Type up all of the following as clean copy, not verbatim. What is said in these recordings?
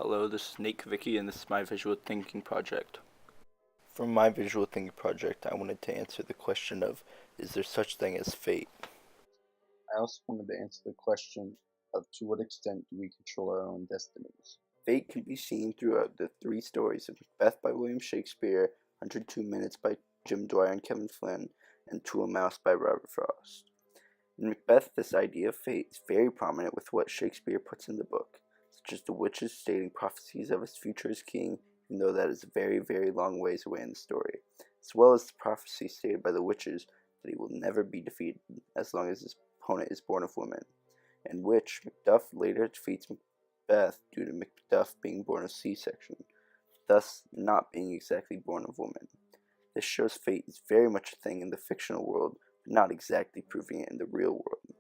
Hello, this is Nate Kavicki, and this is my visual thinking project. For my visual thinking project, I wanted to answer the question of, is there such thing as fate? I also wanted to answer the question of to what extent do we control our own destinies? Fate can be seen throughout the three stories of Macbeth by William Shakespeare, 102 Minutes by Jim Dwyer and Kevin Flynn, and To a Mouse by Robert Frost. In Macbeth, this idea of fate is very prominent with what Shakespeare puts in the book, such as the witches stating prophecies of his future as king, even though that is a very, very long ways away in the story, as well as the prophecy stated by the witches that he will never be defeated as long as his opponent is born of woman, in which Macduff later defeats Macbeth due to Macduff being born of C-section, thus not being exactly born of woman. This shows fate is very much a thing in the fictional world, but not exactly proving it in the real world.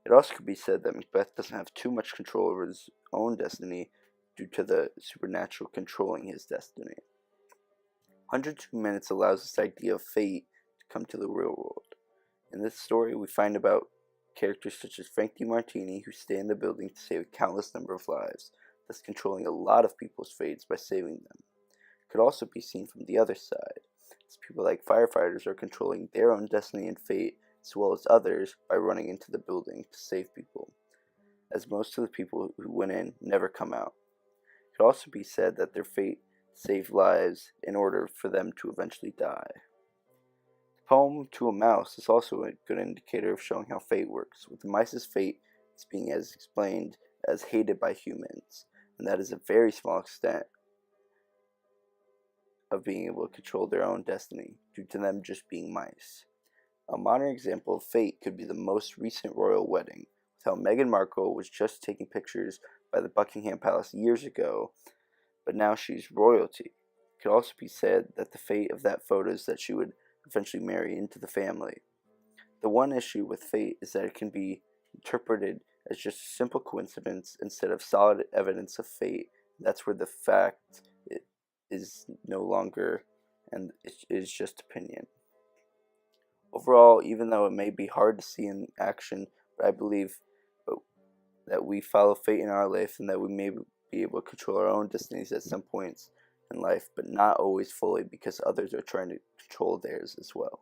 It also could be said that Macbeth doesn't have too much control over his own destiny due to the supernatural controlling his destiny. 102 Minutes allows this idea of fate to come to the real world. In this story, we find about characters such as Frank DeMartini who stay in the building to save a countless number of lives, thus controlling a lot of people's fates by saving them. It could also be seen from the other side, as people like firefighters are controlling their own destiny and fate, as well as others by running into the building to save people, as most of the people who went in never come out. It could also be said that their fate saved lives in order for them to eventually die. The poem To a Mouse is also a good indicator of showing how fate works, with the mice's fate as being as explained as hated by humans, and that is a very small extent of being able to control their own destiny due to them just being mice. A modern example of fate could be the most recent royal wedding, with how Meghan Markle was just taking pictures by the Buckingham Palace years ago, but now she's royalty. It could also be said that the fate of that photo is that she would eventually marry into the family. The one issue with fate is that it can be interpreted as just a simple coincidence instead of solid evidence of fate. That's where the fact is no longer, and it is just opinion. Overall, even though it may be hard to see in action, but I believe that we follow fate in our life and that we may be able to control our own destinies at some points in life, but not always fully because others are trying to control theirs as well.